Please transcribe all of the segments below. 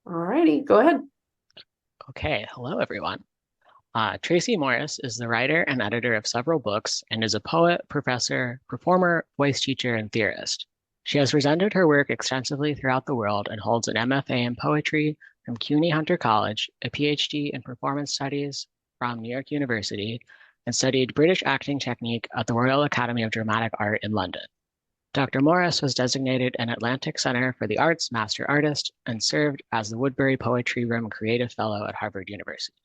Alrighty, go ahead. Okay, hello everyone. Tracie Morris is the writer and editor of several books and is a poet, professor, performer, voice teacher, and theorist. She has presented her work extensively throughout the world and holds an MFA in poetry from CUNY Hunter College, a PhD in performance studies from New York University, and studied British acting technique at the Royal Academy of Dramatic Art in London. Dr. Morris was designated an Atlantic Center for the Arts Master Artist and served as the Woodbury Poetry Room Creative Fellow at Harvard University.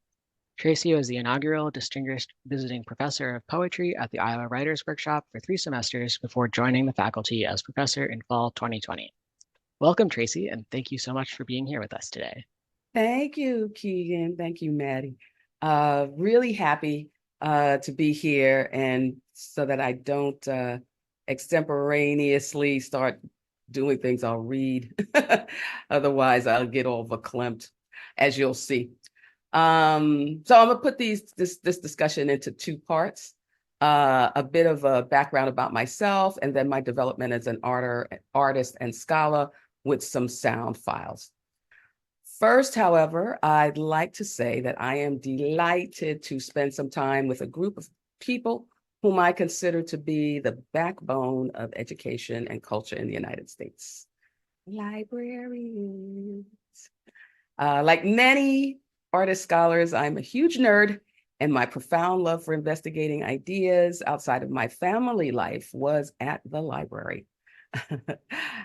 Tracie was the inaugural Distinguished Visiting Professor of Poetry at the Iowa Writers Workshop for 3 semesters before joining the faculty as professor in fall 2020. Welcome, Tracie, and thank you so much for being here with us today. Thank you, Keegan. Thank you, Maddie. Really happy to be here, and so that I don't extemporaneously start doing things, I'll read. Otherwise, I'll get all verklempt, as you'll see. So I'm gonna put this discussion into two parts. A bit of a background about myself, and then my development as an artist and scholar with some sound files. First, however, I'd like to say that I am delighted to spend some time with a group of people whom I consider to be the backbone of education and culture in the United States. Librarians. Like many artist scholars, I'm a huge nerd, and my profound love for investigating ideas outside of my family life was at the library.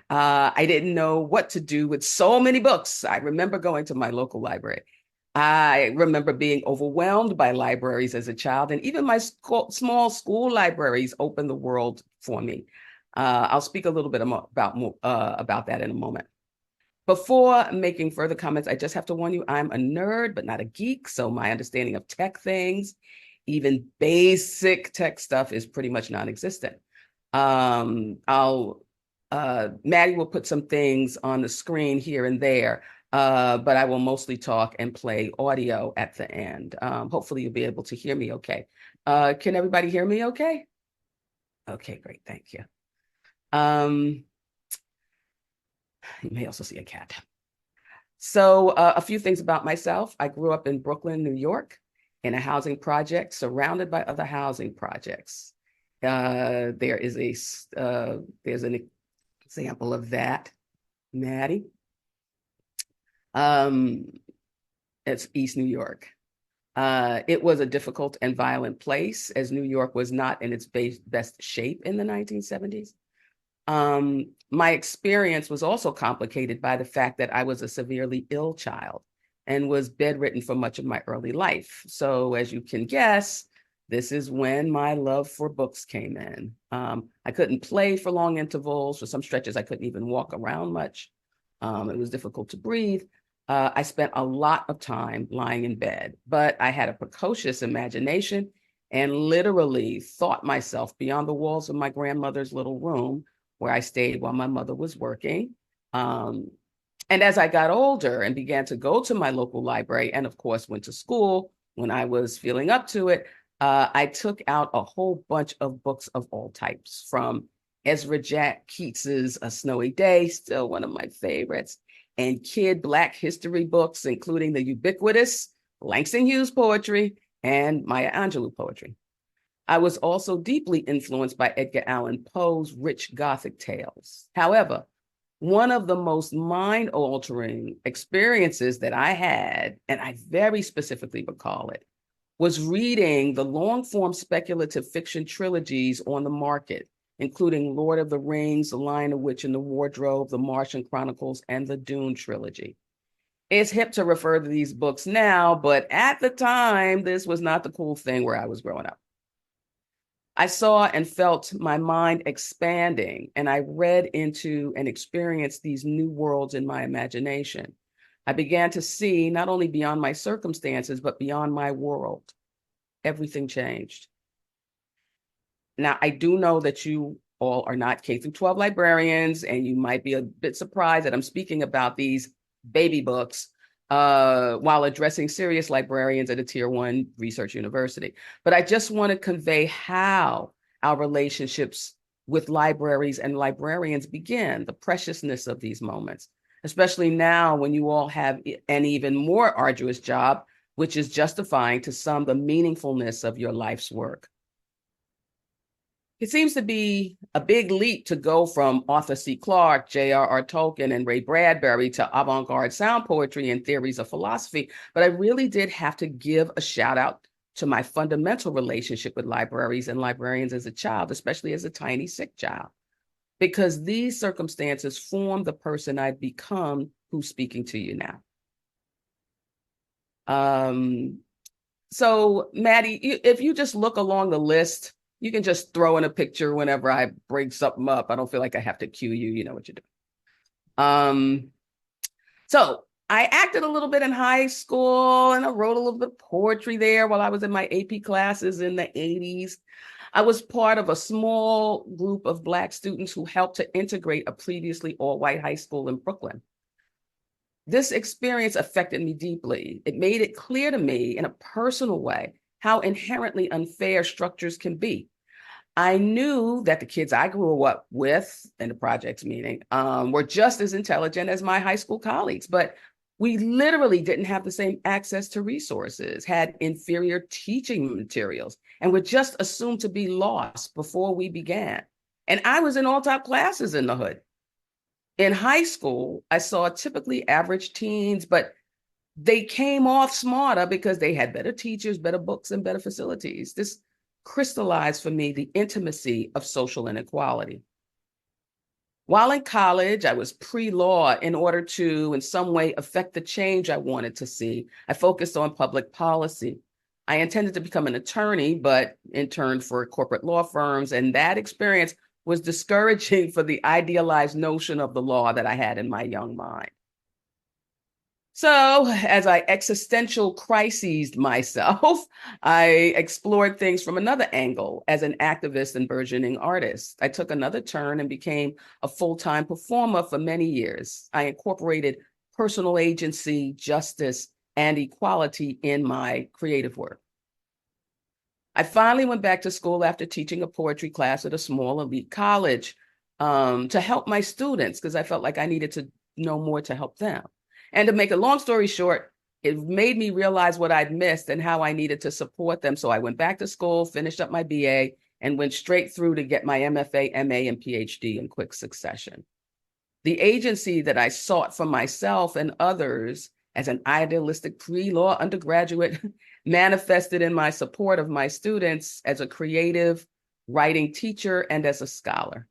I didn't know what to do with so many books. I remember going to my local library. I remember being overwhelmed by libraries as a child, and even my small school libraries opened the world for me. I'll speak a little bit about that in a moment. Before making further comments, I just have to warn you, I'm a nerd, but not a geek. So my understanding of tech things, even basic tech stuff, is pretty much non-existent. Maddie will put some things on the screen here and there, but I will mostly talk and play audio at the end. Hopefully you'll be able to hear me okay. Can everybody hear me okay? Okay, great, thank you. You may also see a cat. So a few things about myself. I grew up in Brooklyn, New York, in a housing project surrounded by other housing projects. There's an example of that, Maddie. It's East New York. It was a difficult and violent place, as New York was not in its best shape in the 1970s. My experience was also complicated by the fact that I was a severely ill child and was bedridden for much of my early life. So as you can guess, this is when my love for books came in. I couldn't play for long intervals. For some stretches, I couldn't even walk around much. It was difficult to breathe. I spent a lot of time lying in bed, but I had a precocious imagination and literally thought myself beyond the walls of my grandmother's little room, where I stayed while my mother was working. And as I got older and began to go to my local library, and of course went to school when I was feeling up to it, I took out a whole bunch of books of all types, from Ezra Jack Keats's A Snowy Day, still one of my favorites, and kid Black history books, including the ubiquitous Langston Hughes poetry and Maya Angelou poetry. I was also deeply influenced by Edgar Allan Poe's rich Gothic tales. However, one of the most mind-altering experiences that I had, and I very specifically recall it, was reading the long-form speculative fiction trilogies on the market, including Lord of the Rings, The Lion, the Witch, and the Wardrobe, The Martian Chronicles, and the Dune trilogy. It's hip to refer to these books now, but at the time, this was not the cool thing where I was growing up. I saw and felt my mind expanding, and I read into and experienced these new worlds in my imagination. I began to see not only beyond my circumstances, but beyond my world. Everything changed. Now, I do know that you all are not K through 12 librarians, and you might be a bit surprised that I'm speaking about these baby books while addressing serious librarians at a tier 1 research university. But I just want to convey how our relationships with libraries and librarians begin, the preciousness of these moments. especially now when you all have an even more arduous job, which is justifying to some the meaningfulness of your life's work. It seems to be a big leap to go from Arthur C. Clarke, J.R.R. Tolkien, and Ray Bradbury to avant-garde sound poetry and theories of philosophy, but I really did have to give a shout out to my fundamental relationship with libraries and librarians as a child, especially as a tiny, sick child, because these circumstances form the person I've become who's speaking to you now. So, Maddie, if you just look along the list, you can just throw in a picture whenever I bring something up. I don't feel like I have to cue you. You know what you're doing. So I acted a little bit in high school and I wrote a little bit of poetry there while I was in my AP classes in the 80s. I was part of a small group of Black students who helped to integrate a previously all-white high school in Brooklyn. This experience affected me deeply. It made it clear to me in a personal way how inherently unfair structures can be. I knew that the kids I grew up with in the projects meeting were just as intelligent as my high school colleagues, but we literally didn't have the same access to resources, had inferior teaching materials, and were just assumed to be lost before we began. And I was in all top classes in the hood. In high school, I saw typically average teens, but they came off smarter because they had better teachers, better books, and better facilities. This crystallized for me the intimacy of social inequality. While in college, I was pre-law in order to, in some way, affect the change I wanted to see. I focused on public policy. I intended to become an attorney, but interned for corporate law firms, and that experience was discouraging for the idealized notion of the law that I had in my young mind. So, as I existential crises myself, I explored things from another angle as an activist and burgeoning artist. I took another turn and became a full-time performer for many years. I incorporated personal agency, justice, and equality in my creative work. I finally went back to school after teaching a poetry class at a small elite college to help my students because I felt like I needed to know more to help them. And to make a long story short, it made me realize what I'd missed and how I needed to support them. So I went back to school, finished up my BA, and went straight through to get my MFA, MA, and PhD in quick succession. The agency that I sought for myself and others as an idealistic pre-law undergraduate manifested in my support of my students as a creative writing teacher and as a scholar.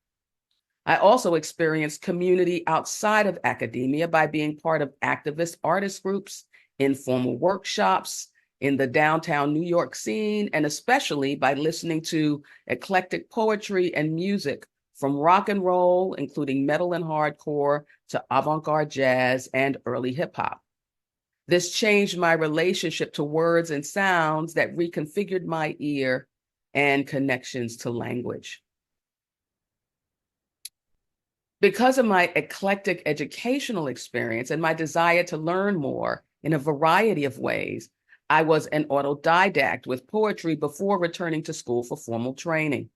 I also experienced community outside of academia by being part of activist artist groups, informal workshops in the downtown New York scene, and especially by listening to eclectic poetry and music from rock and roll, including metal and hardcore, to avant-garde jazz and early hip hop. This changed my relationship to words and sounds that reconfigured my ear and connections to language. Because of my eclectic educational experience and my desire to learn more in a variety of ways, I was an autodidact with poetry before returning to school for formal training.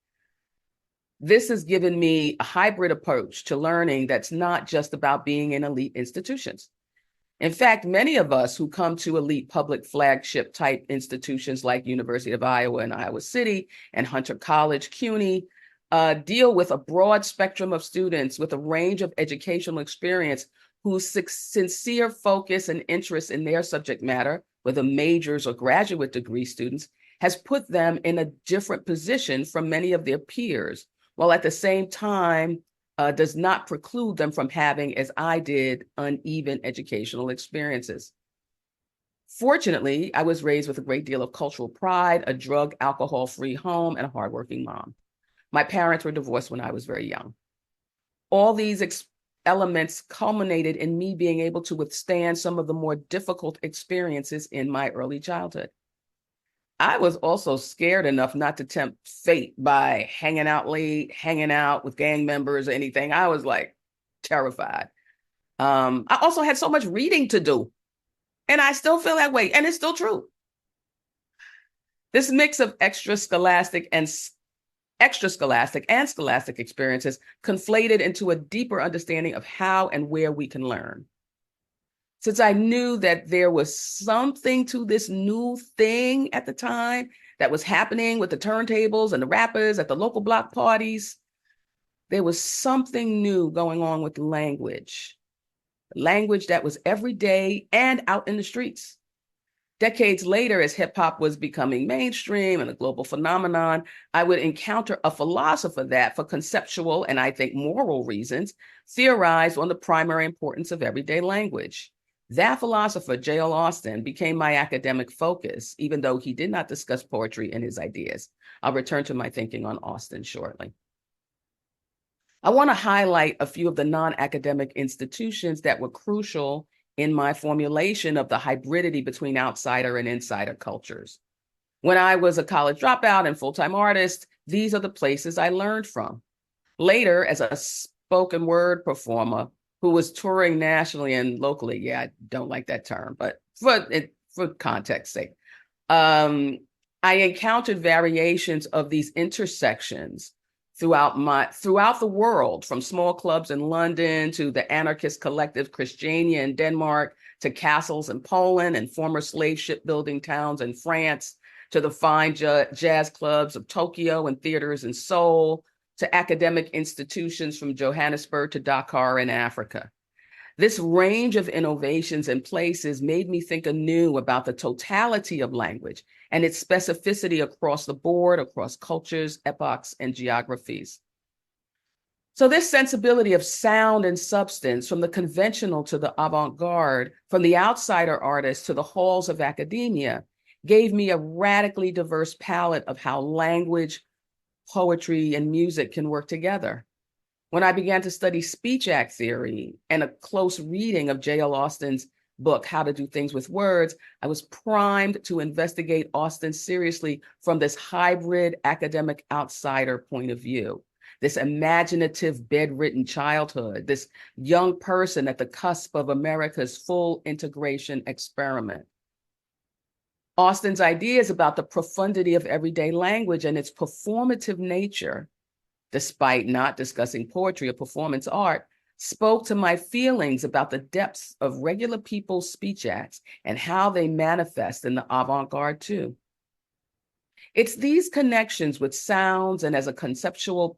This has given me a hybrid approach to learning that's not just about being in elite institutions. In fact, many of us who come to elite public flagship type institutions like University of Iowa and Iowa City and Hunter College, CUNY, deal with a broad spectrum of students with a range of educational experience whose sincere focus and interest in their subject matter, whether majors or graduate degree students, has put them in a different position from many of their peers, while at the same time does not preclude them from having, as I did, uneven educational experiences. Fortunately, I was raised with a great deal of cultural pride, a drug, alcohol-free home, and a hardworking mom. My parents were divorced when I was very young. All these elements culminated in me being able to withstand some of the more difficult experiences in my early childhood. I was also scared enough not to tempt fate by hanging out late, hanging out with gang members or anything. I was like terrified. I also had so much reading to do, and I still feel that way, and it's still true. This mix of extra scholastic and extra-scholastic and scholastic experiences conflated into a deeper understanding of how and where we can learn. Since I knew that there was something to this new thing at the time that was happening with the turntables and the rappers at the local block parties, there was something new going on with language that was everyday and out in the streets. Decades later, as hip hop was becoming mainstream and a global phenomenon, I would encounter a philosopher that, for conceptual and I think moral reasons, theorized on the primary importance of everyday language. That philosopher, J.L. Austin, became my academic focus, even though he did not discuss poetry in his ideas. I'll return to my thinking on Austin shortly. I want to highlight a few of the non-academic institutions that were crucial in my formulation of the hybridity between outsider and insider cultures. When I was a college dropout and full-time artist, these are the places I learned from. Later, as a spoken word performer who was touring nationally and locally, yeah, I don't like that term, but for context's sake, I encountered variations of these intersections throughout the world, from small clubs in London to the anarchist collective Christiania in Denmark, to castles in Poland and former slave shipbuilding towns in France, to the fine jazz clubs of Tokyo and theaters in Seoul, to academic institutions from Johannesburg to Dakar in Africa. This range of innovations and places made me think anew about the totality of language and its specificity across the board, across cultures, epochs, and geographies. So this sensibility of sound and substance, from the conventional to the avant-garde, from the outsider artist to the halls of academia, gave me a radically diverse palette of how language, poetry, and music can work together. When I began to study speech act theory and a close reading of J.L. Austin's book, How to Do Things with Words, I was primed to investigate Austin seriously from this hybrid academic outsider point of view, this imaginative bedridden childhood, this young person at the cusp of America's full integration experiment. Austin's ideas about the profundity of everyday language and its performative nature, despite not discussing poetry or performance art, spoke to my feelings about the depths of regular people's speech acts and how they manifest in the avant-garde too. It's these connections with sounds and as a conceptual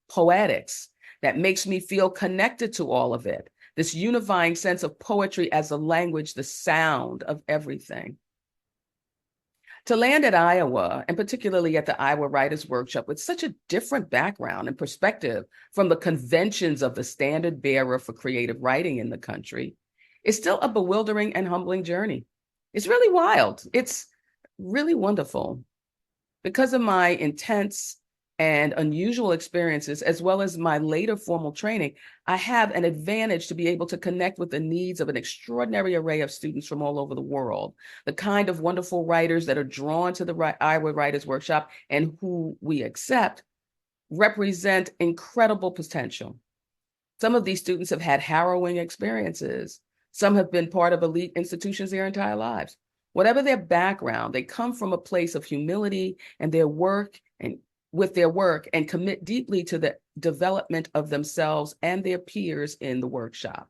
poetics that makes me feel connected to all of it, this unifying sense of poetry as a language, the sound of everything. To land at Iowa, and particularly at the Iowa Writers Workshop, with such a different background and perspective from the conventions of the standard bearer for creative writing in the country, is still a bewildering and humbling journey. It's really wild. It's really wonderful. Because of my intense and unusual experiences, as well as my later formal training, I have an advantage to be able to connect with the needs of an extraordinary array of students from all over the world, the kind of wonderful writers that are drawn to the Iowa Writers Workshop and who we accept represent incredible potential. Some of these students have had harrowing experiences. Some have been part of elite institutions their entire lives. Whatever their background, they come from a place of humility and with their work and commit deeply to the development of themselves and their peers in the workshop.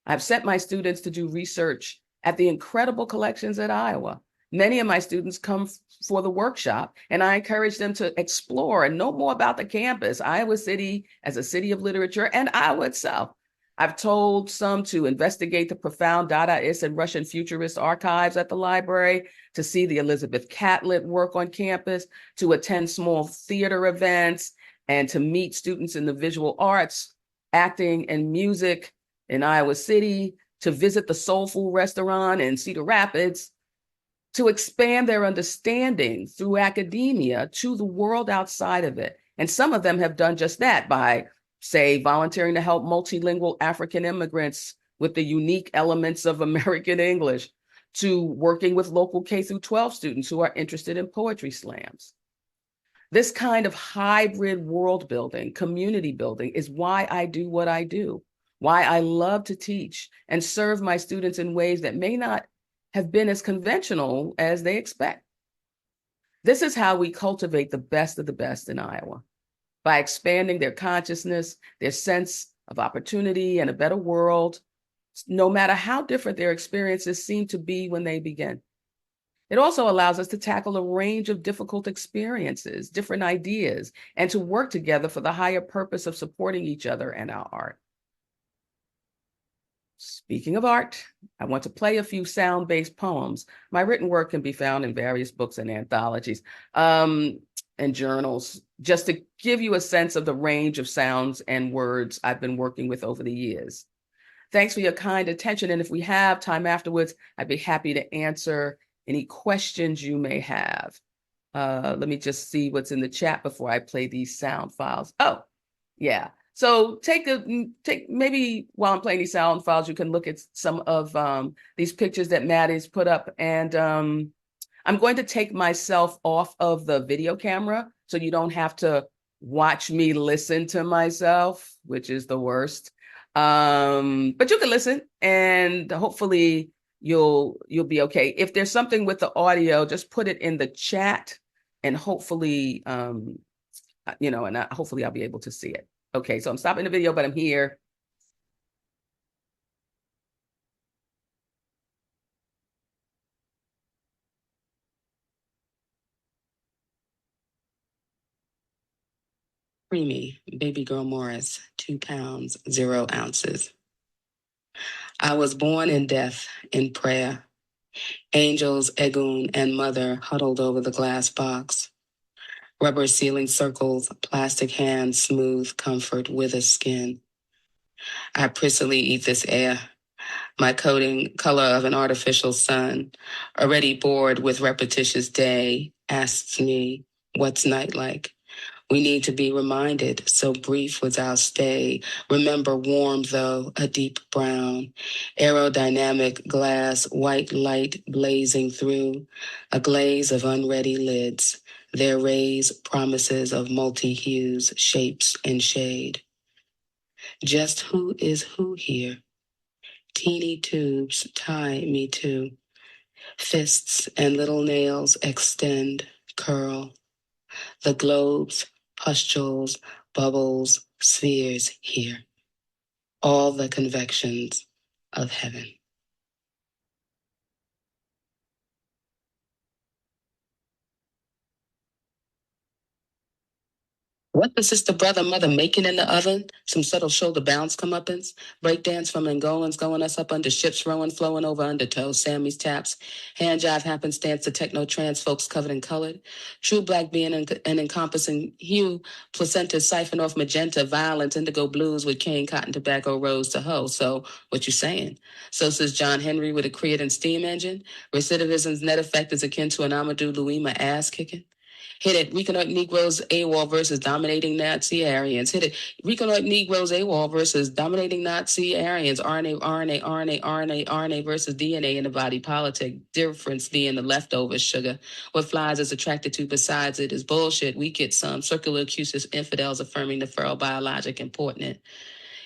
I've sent my students to do research at the incredible collections at Iowa. Many of my students come for the workshop, and I encourage them to explore and know more about the campus, Iowa City as a city of literature, and Iowa itself. I've told some to investigate the profound Dadaist and Russian futurist archives at the library, to see the Elizabeth Catlett work on campus, to attend small theater events, and to meet students in the visual arts, acting, and music in Iowa City, to visit the Soul Food restaurant in Cedar Rapids, to expand their understanding through academia to the world outside of it. And some of them have done just that by, say, volunteering to help multilingual African immigrants with the unique elements of American English, to working with local K-12 students who are interested in poetry slams. This kind of hybrid world building, community building, is why I do what I do, why I love to teach and serve my students in ways that may not have been as conventional as they expect. This is how we cultivate the best of the best in Iowa, by expanding their consciousness, their sense of opportunity and a better world, no matter how different their experiences seem to be when they begin. It also allows us to tackle a range of difficult experiences, different ideas, and to work together for the higher purpose of supporting each other and our art. Speaking of art, I want to play a few sound-based poems. My written work can be found in various books and anthologies and journals, just to give you a sense of the range of sounds and words I've been working with over the years. Thanks for your kind attention, and if we have time afterwards, I'd be happy to answer any questions you may have. Let me just see what's in the chat before I play these sound files. Oh, yeah. So take maybe while I'm playing these sound files, you can look at some of these pictures that Maddie's put up. And I'm going to take myself off of the video camera so you don't have to watch me listen to myself, which is the worst. But you can listen and hopefully you'll be okay. If there's something with the audio, just put it in the chat and hopefully, hopefully I'll be able to see it. Okay, so I'm stopping the video, but I'm here. Creamy, baby girl Morris, 2 pounds, 0 ounces. I was born in death, in prayer. Angels, Egun, and mother huddled over the glass box. Rubber ceiling circles, plastic hands, smooth comfort, wither skin. I prissily eat this air, my coating color of an artificial sun. Already bored with repetitious day, asks me, what's night like? We need to be reminded, so brief was our stay. Remember warm though, a deep brown. Aerodynamic glass, white light blazing through. A glaze of unready lids. Their rays, promises of multi-hues, shapes, and shade. Just who is who here? Teeny tubes tie me to. Fists and little nails extend, curl. The globes, pustules, bubbles, spheres here. All the convections of heaven. What the sister, brother, mother making in the oven? Some subtle shoulder bounce comeuppance. Breakdance from Angolans going us up under ships rowing, flowing over undertow. Sammy's taps. Hand jive happenstance to techno trans folks covered in colored. True black being an encompassing hue. Placenta siphon off magenta, violence, indigo blues with cane, cotton, tobacco, rose to hoe. So what you saying? So says John Henry with a creating steam engine. Recidivism's net effect is akin to an Amadou Louima ass kicking. Hit it. Reconnect Negroes AWOL versus dominating Nazi Aryans. Hit it. Reconnect Negroes AWOL versus dominating Nazi Aryans. RNA versus DNA in the body politic. Difference being the leftovers, sugar. What flies is attracted to besides it is bullshit. We get some circular accuses, infidels affirming the feral biologic important.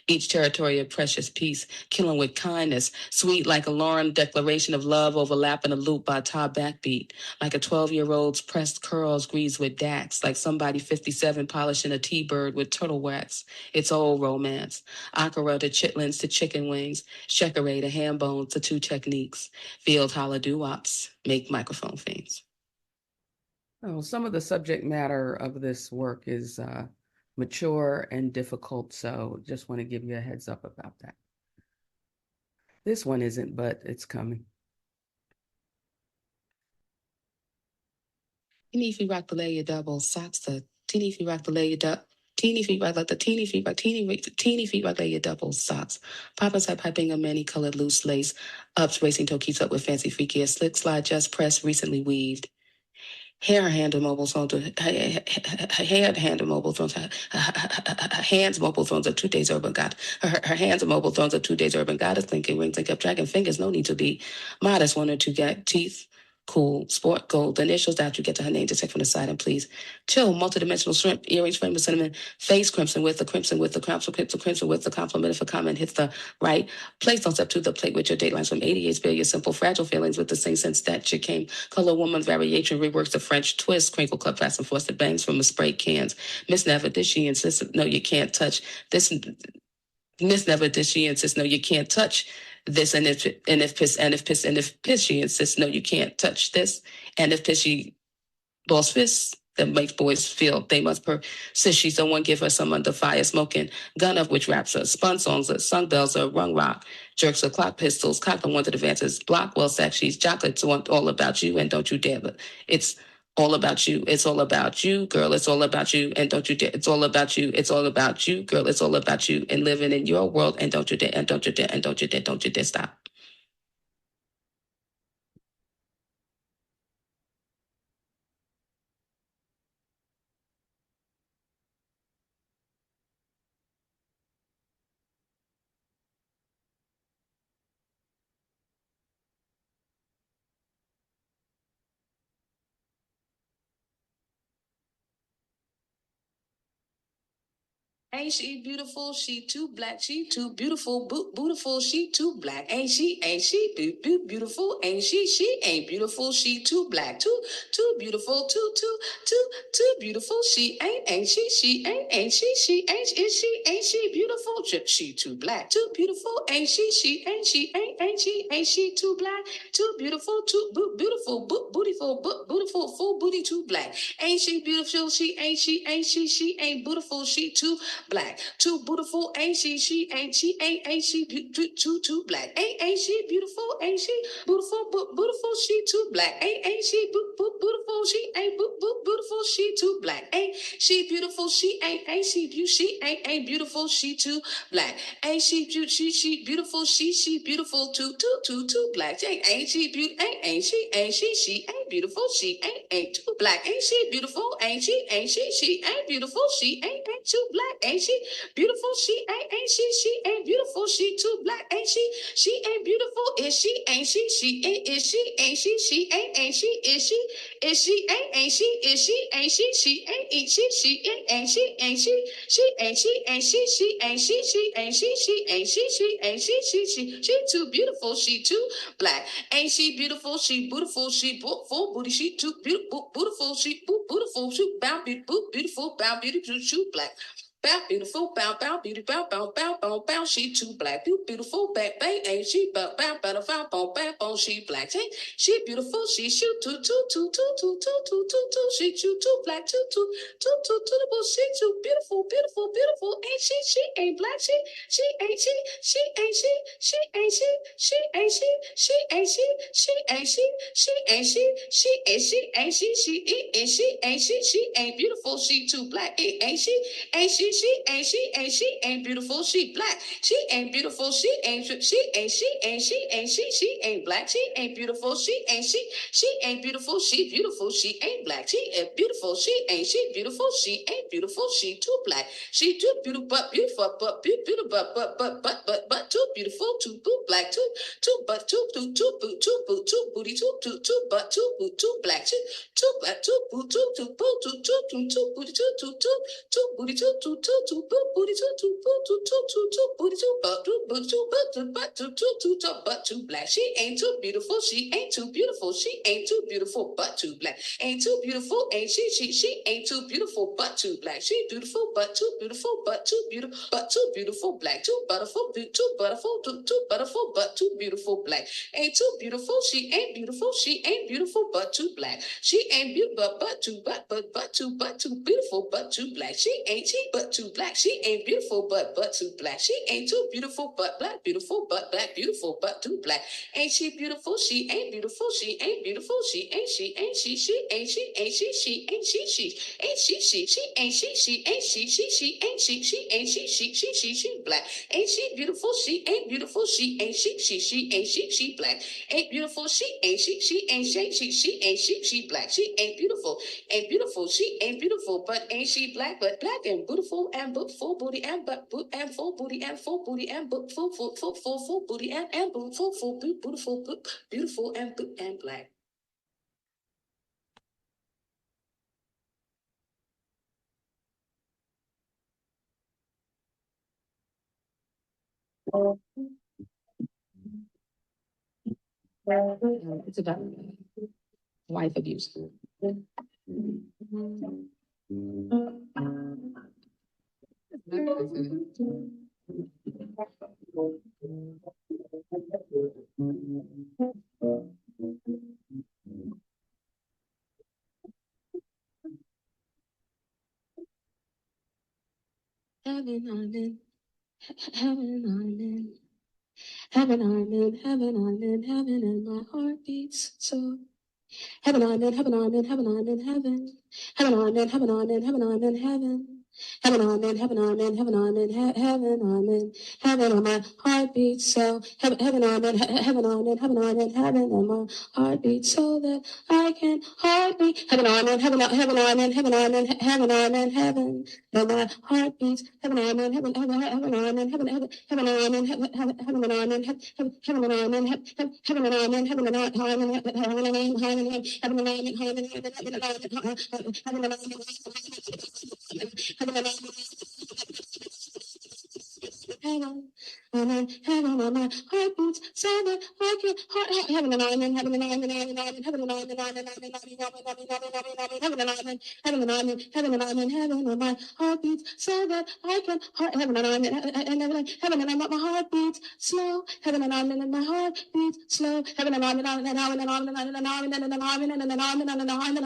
Each territory a precious piece, killing with kindness, sweet like a Lauren declaration of love overlapping a loop by top backbeat, like a 12-year-old's pressed curls greased with dax, like somebody 57 polishing a T-bird with turtle wax. It's old romance. Akara to chitlins to chicken wings, shekere to ham bones to 2 techniques. Field holla doo-wops make microphone fiends. Oh, some of the subject matter of this work is mature and difficult, so just want to give you a heads up about that. This one isn't, but it's coming. Teeny feet rock the lay your double socks, the teeny feet rock the lay your teeny feet rock like the teeny feet rock, teeny feet rock lay your double socks. Papa's had piping a many-colored loose lace, ups racing toe keeps up with fancy freaky hair, slick slide just pressed, recently weaved. Hair handle mobile phones, hair handle mobile phones, hands mobile phones of 2 days urban god. Her hands are mobile phones of 2 days urban goddess thinking rings and kept tracking fingers. No need to be modest. 1 or 2 teeth. Cool, sport, gold. The initials that you get to her name to take from the side, and please. Chill, multidimensional shrimp, earrings framed with cinnamon, face crimson with the crimson with the compliment if a comment hits the right place on step to the plate with your datelines from 88 spare your simple fragile feelings with the same sense that you came. Color woman variation reworks the French twist, crinkle club fast and frosted bangs from the spray cans. Miss Never did she insist, no, you can't touch this. Miss Never did she insist, no, you can't touch this. And if piss, she insists, no, you can't touch this. And if piss, she balls fists that makes boys feel they must persist. She's the one, give her some under fire smoking gun of which raps her spun songs or sung bells or rung rock jerks or clock pistols cock the one that advances block well sex she's chocolates want all about you and don't you dare, but it's all about you. It's all about you, girl. It's all about you. And don't you dare. It's all about you. It's all about you, girl. It's all about you and living in your world. And don't you dare. And don't you dare. And don't you dare. Don't you dare stop. Ain't she beautiful? She too black. She too beautiful. Beautiful. She too black. Ain't she? Ain't she beautiful? Ain't she? She ain't beautiful. She too black. Too beautiful. Too beautiful. She ain't she? She ain't she? She ain't is she? Ain't she beautiful? She too black. Too beautiful. Ain't she? She ain't she? Ain't she too black? Too beautiful. Too beautiful. Beautiful. Full booty. Too black. Ain't she beautiful? She ain't she? Ain't she? She ain't beautiful. She too black. Too beautiful, ain't she? She ain't she? Ain't she? Too black. Ain't she beautiful? Ain't she beautiful? Beautiful, she too black. Ain't she beautiful? She ain't beautiful. She too black. Ain't she beautiful? She ain't she beautiful? She ain't beautiful. She too black. Ain't she beautiful? She beautiful too black. Ain't she beautiful? Ain't she? She ain't beautiful. She ain't too black. Ain't she beautiful? Ain't she? She ain't beautiful. She ain't too black. Ain't she beautiful? She ain't she? She ain't beautiful. She too black. Ain't she? She ain't beautiful. Is she? Ain't she? She ain't is she? Ain't she? She ain't she? Is she? Is she? Ain't she? Is she? Ain't she? She ain't she? She ain't she? Ain't she? She ain't she? Ain't she? She ain't she? She ain't she? She ain't she? She ain't she too beautiful. She too black. Ain't she beautiful? She beautiful. She full booty. She too beautiful. She beautiful. She bound beautiful. Bound beauty. She black. Bow beautiful, bow beauty, bow. She too black, beautiful, bang, ain't she? Bow, she black. She beautiful, she shoot, two. She shoot, too black, two. She too beautiful. Ain't she ain't black, she ain't she ain't she ain't beautiful, she too black, ain't she? Ain't she ain't beautiful, she black. She ain't beautiful, she ain't black. She ain't beautiful, she ain't beautiful, she beautiful, she ain't black. She ain't beautiful, she ain't beautiful, she ain't beautiful, she too black. She too beautiful, but beautiful, but too beautiful, too black, too booty, too black, too black, too booty, too booty, two booty two booty two black. She ain't too beautiful. She ain't too beautiful. She ain't too beautiful but too black. Ain't too beautiful. Ain't she ain't too beautiful but too black. She beautiful but too beautiful but too beautiful black. Too butterful but too beautiful black. Ain't too beautiful. She ain't beautiful. She ain't beautiful but too black. She ain't beautiful but too beautiful but too black. She ain't she but too black. She ain't beautiful but too black. She ain't too beautiful but black beautiful but black beautiful but too black. Ain't she beautiful? She ain't beautiful. She ain't beautiful. She ain't she ain't she she ain't she ain't she ain't she ain't she ain't she black. Ain't she beautiful? She ain't beautiful. She ain't she black. Ain't beautiful. She ain't she black. She ain't beautiful. Ain't beautiful. She ain't beautiful, but ain't she black? But black and beautiful and full booty and full booty and full booty and full booty and full beautiful and black. It's about wife abuse. Heaven, I'm in. Heaven, I'm in. Heaven, I'm in. Heaven, I'm in. Heaven, and my heart beats so. Heaven, I'm in. Heaven, I'm in. Heaven, I'm in. Heaven. Heaven, I'm in. Heaven, I'm in. Heaven, I'm in. Heaven. Heaven, I'm in. Heaven, I'm in. Heaven, I'm in. Heaven, I'm in. Heaven, and my heart beats so. Heaven, I'm in. Heaven, I'm in. Heaven, I'm in. Heaven, and my heart beats so that I can hardly. Heaven, I'm in. Heaven, heaven, I'm in. Heaven, I'm in. Heaven, I'm in. Heaven, and my heart beats. Heaven, I'm in. Heaven, heaven, heaven, I'm in. Heaven, heaven, heaven, I'm in. Heaven, heaven, heaven, I'm in. Heaven, heaven, I'm in. Heaven, I'm in. Heaven, I'm heaven, my heart beats so that I can heaven and I'm in heaven and I'm in heaven and I'm in heaven and I'm in heaven and I'm in heaven and I'm in heaven and I'm in heaven and I'm in heaven and my heart beats so that I can heaven and I'm in heaven and I'm my heart beats slow heaven and I'm in my heart beats slow heaven and I'm in heaven and I'm in heaven and I'm in heaven and I'm in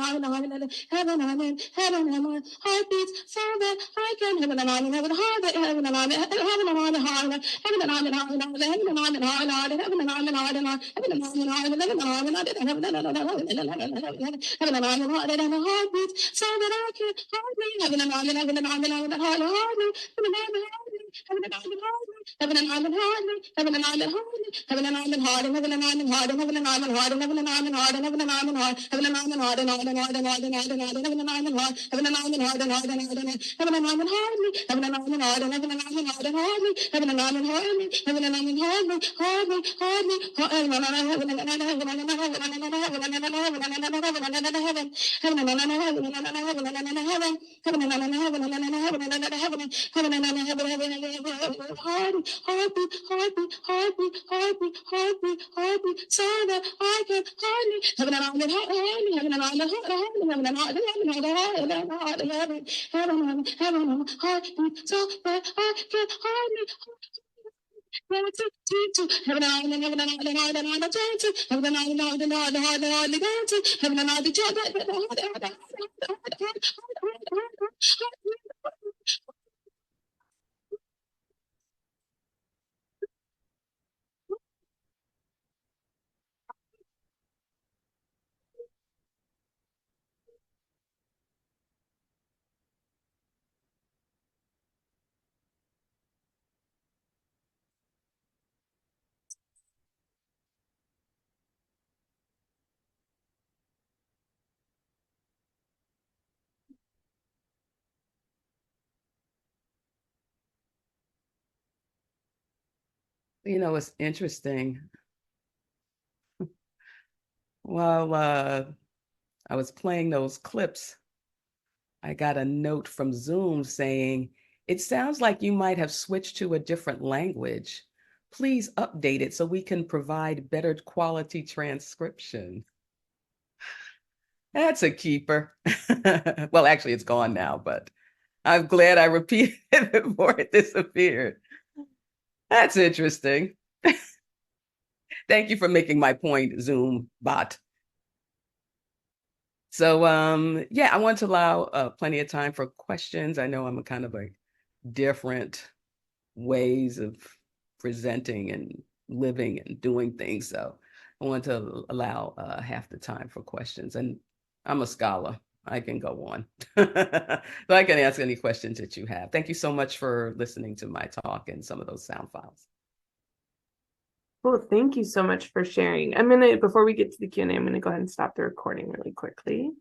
heaven and my heart beats so that I can heaven and I'm in heaven heaven and I'm in heaven and I'm in heaven and I'm in heaven and I'm in heaven and I'm in heaven and I'm in heaven and I'm in heaven and I'm in heaven and I'm in heaven and I'm in heartbeats so that I can hardly heaven and I'm in heaven and I'm in heaven and hardly heaven and I'm in heaven and I'm in heaven and I'm in hardly heaven and I'm in hardly heaven and I'm in hard and heaven and I'm in hard and heaven and I'm in hard and heaven and I'm in hard and heaven and I'm in hard heaven and I'm in hard and hard and hard and hard and hard and hard and heaven and I'm in hard heaven and I'm in hard and hard and hard and heaven and I'm in hardly heaven and I'm in hard and heaven and I'm in hard and hardly heaven and I'm in hardly heaven and I'm in hardly hardly hardly heaven and I'm in heaven and heaven and heaven and heaven and heaven and heaven and heaven and heaven and heaven and heaven and heaven heaven and I'm in heaven and heaven and heaven and heaven heaven and I'm in heaven and heaven and heaven and heaven heaven and I'm in heaven heaven and heartbeat heartbeat heartbeat heartbeat heartbeat heartbeat heartbeat so that I can hardly heaven and I'm in hardly heaven and I'm in hardly heaven and hardly heaven and hardly heaven and heaven heartbeat so that I can hardly heaven and I and heaven and I and heaven and I dance heaven and I and I and I and I and I dance heaven and I You know, it's interesting. While I was playing those clips, I got a note from Zoom saying, it sounds like you might have switched to a different language. Please update it so we can provide better quality transcription. That's a keeper. Well, actually, it's gone now, but I'm glad I repeated it before it disappeared. That's interesting. Thank you for making my point, Zoom bot. So yeah, I want to allow plenty of time for questions. I know I'm a kind of like different ways of presenting and living and doing things. So I want to allow half the time for questions. And I'm a scholar. I can go on. So I can ask any questions that you have. Thank you so much for listening to my talk and some of those sound files. Well, thank you so much for sharing. Before we get to the Q&A, I'm gonna go ahead and stop the recording really quickly.